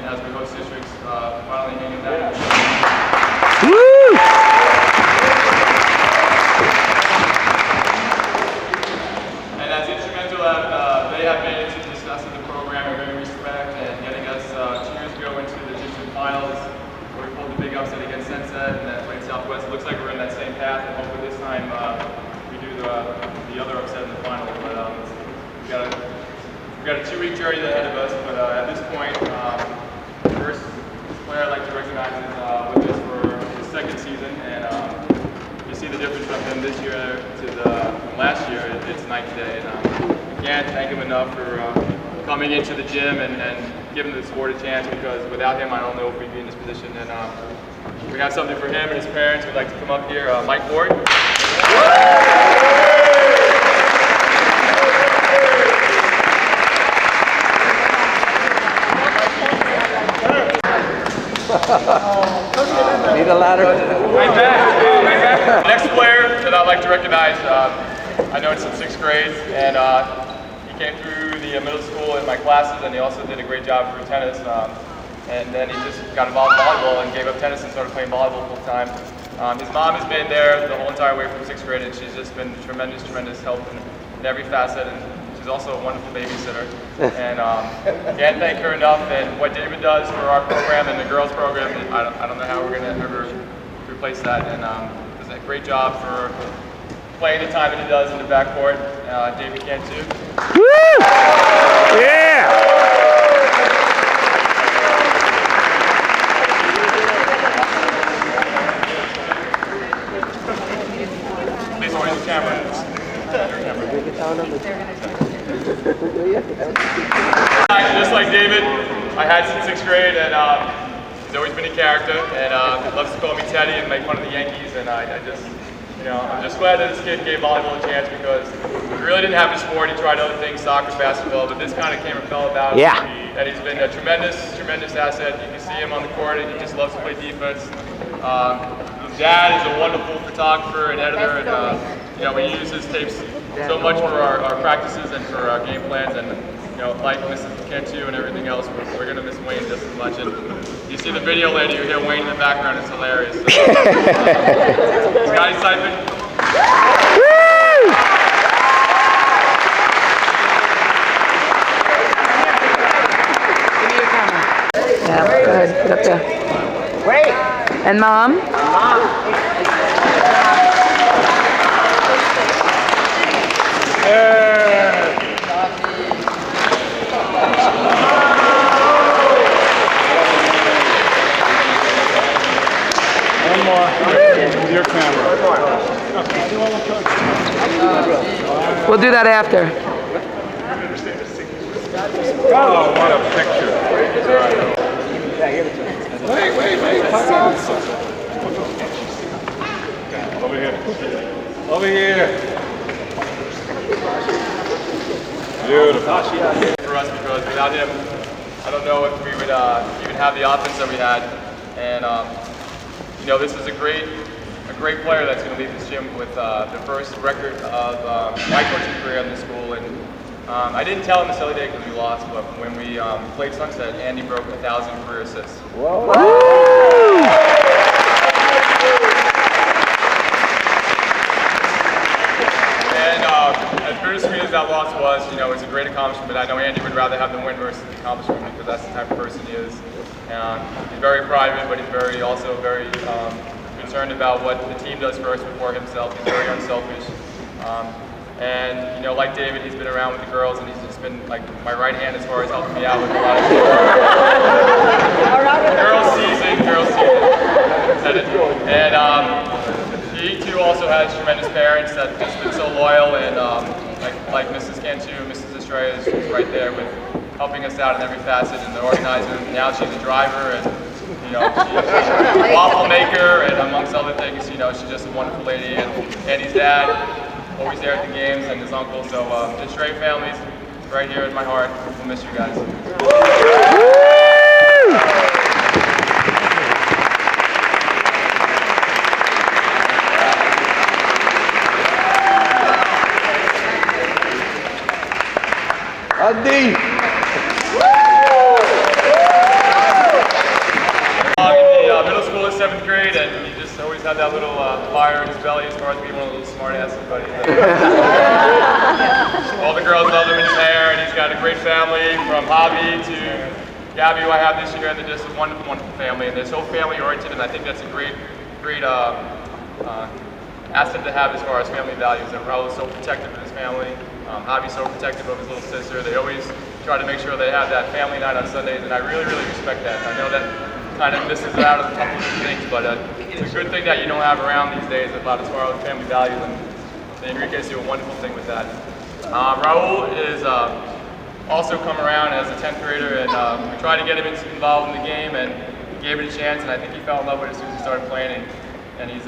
as we host districts finally hanging down. Woo! And as instrumental they have been into the success of the program in very respect and getting us 2 years ago into the district finals where we pulled the big upset against Sunset and then played Southwest. It looks like we're in that same path, and hopefully this time we do the other upset in the final. But we've got a 2-week journey ahead of us. But at this point, the first player I'd like to recognize is with us for his 2nd season, and you see the difference from him this year to from last year. It's night and day, and we can't thank him enough for coming into the gym and giving the sport a chance, because without him, I don't know if we'd be in this position. And we have something for him and his parents. We'd like to come up here, Mike Ward. Need a ladder? Right back. Next player that I'd like to recognize, I know it's in 6th grade, and he came through the middle school in my classes, and he also did a great job for tennis. And then he just got involved in volleyball and gave up tennis and started playing volleyball full time. His mom has been there the whole entire way from 6th grade, and she's just been tremendous help in every facet. And she's also a wonderful babysitter. And can't thank her enough. And what David does for our program and the girls' program, I don't know how we're going to ever replace that. And does a great job for playing the time that he does in the backcourt. David can too. Woo! Yeah! Please hold the camera. Just like David, I had since 6th grade, and he's always been a character, and loves to call me Teddy and make fun of the Yankees. And I just, I'm just glad that this kid gave volleyball a chance, because he really didn't have a sport. He tried other things, soccer, basketball, but this kind of came and fell about. Yeah. And he's been a tremendous asset. You can see him on the court, and he just loves to play defense. His dad is a wonderful photographer and editor, and we use his tapes so much for our practices and for our game plans. And like Mrs. Cantu and everything else, we're going to miss Wayne just as much. And you see the video later, you hear Wayne in the background. It's hilarious. So, Scotty Seifert. Yeah, go ahead, put up there. Great. And Mom? One more. Your camera. We'll do that after. Oh, what a picture. Wait. Over here. Over here. Beautiful. For us, because without him, I don't know if we would even have the offense that we had. And this is a great player that's going to lead this gym with the first record of my coaching career in the school. And I didn't tell him this other day because we lost, but when we played Sunset, Andy broke 1,000 career assists. Whoa. And as bittersweet as that loss was, it's a great accomplishment. But I know Andy would rather have the win versus the accomplishment, because that's the type of person he is. He's very private, but he's also very concerned about what the team does first before himself. He's very unselfish. And like David, he's been around with the girls, and he's just been like my right hand as far as helping me out with a lot of girls season. And he too also has tremendous parents that have just been so loyal, and like Mrs. Cantu, Mrs. Estrella is right there with helping us out in every facet, and the organizer. Now she's a driver, and she's a waffle maker, and amongst other things, she's just a wonderful lady. And Andy's dad, always there at the games, and his uncle. So the Stray family's right here in my heart. We'll miss you guys. Adi. had that little fire in his belly as far as being one of those smart asses, but all the girls love him in his hair, and he's got a great family from Javi to Gabby, who I have this year. They're just a wonderful, wonderful family, and they're so family oriented, and I think that's a great asset to have as far as family values. And Raul's so protective of his family. Javi's so protective of his little sister. They always try to make sure they have that family night on Sundays, and I really, really respect that. I know that kind of misses out on a couple of things, but it's a good thing that you don't have around these days about as far as family values, and Enrique's do a wonderful thing with that. Raul is also come around as a 10th grader, and we tried to get him involved in the game, and he gave it a chance, and I think he fell in love with it as soon as he started playing, and he's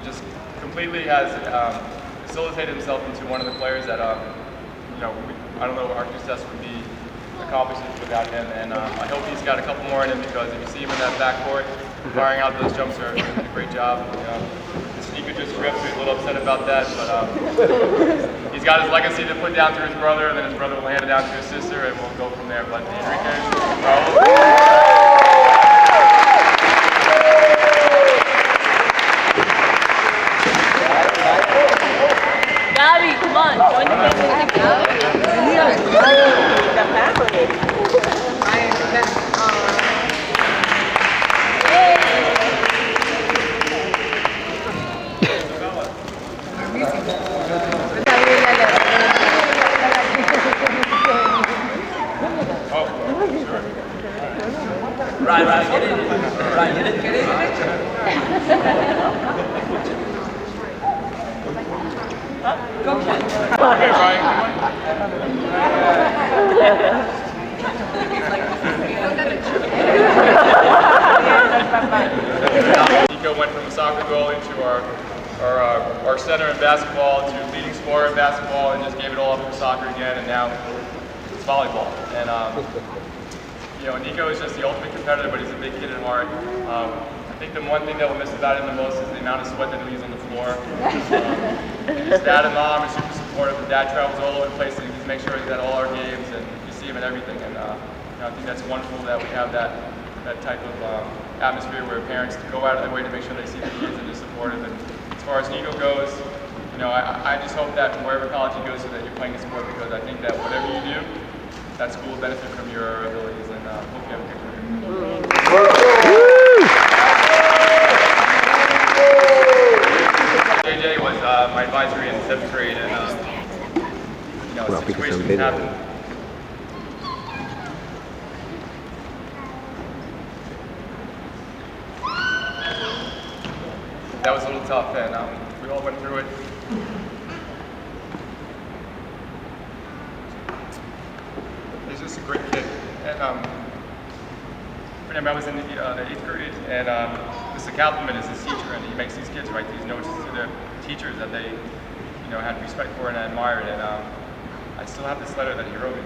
just completely has facilitated himself into one of the players that, you know, I don't know what our success would be accomplished without him, and I hope he's got a couple more in him, because if you see him in that backcourt, firing out those jump serves, he's doing a great job. You know, Sneaker just ripped, so he's a little upset about that, but he's got his legacy to put down to his brother, and then his brother will hand it down to his sister, and we'll go from there. But Enrique, Gabby, come on, join the family. Right, get in. Right, get in. Go, Ken. Okay, Ryan, come on. Nico went from a soccer goalie to our center in basketball to leading scorer in basketball, and just gave it all up for soccer again, and now it's volleyball. And you know, Nico is just the ultimate competitor, but he's a big kid at heart. I think the one thing that we'll miss about him the most is the amount of sweat that he leaves on the floor. His dad and mom are super supportive. His dad travels all over the place, and he just makes sure he's at all our games, and you see him in everything. And you know, I think that's wonderful that we have that type of atmosphere where parents go out of their way to make sure they see their kids and they're supportive. And as far as Nico goes, you know, I just hope that wherever college he goes to that you're playing a sport, because I think that whatever you do, that school will benefit from your abilities, and hope you have a good career. JJ was my advisor in 7th grade, and you know, a situation happened. That was a little tough, and we all went through it. He's just a great kid, and I was in the 8th grade, and Mr. Kaufman is his teacher, and he makes these kids write these notes to their teachers that they, you know, had respect for and admired. And I still have this letter that he wrote me,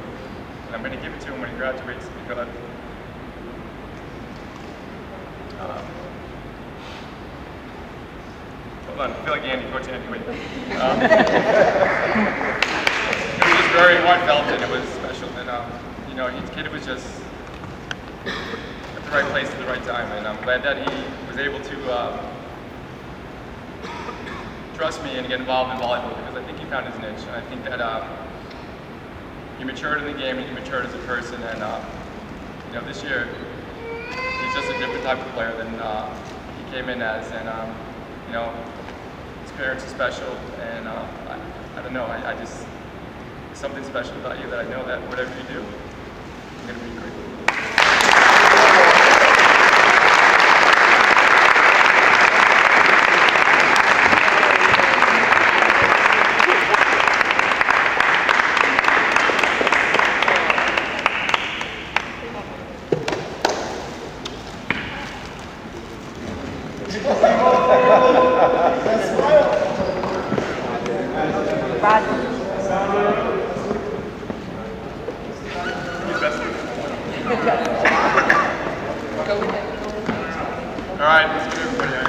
and I'm going to give it to him when he graduates, because hold on, I feel like Andy, go to Andy, wait. It was just very heartfelt, and it was special, and you know, each kid was just at the right place at the right time, and I'm glad that he was able to trust me and get involved in volleyball, because I think he found his niche, and I think that he matured in the game and he matured as a person, and you know, this year he's just a different type of player than he came in as, and you know, his parents are special, and I don't know, I just, there's something special about you that I know that whatever you do, you're going to be great. All right, let's do it.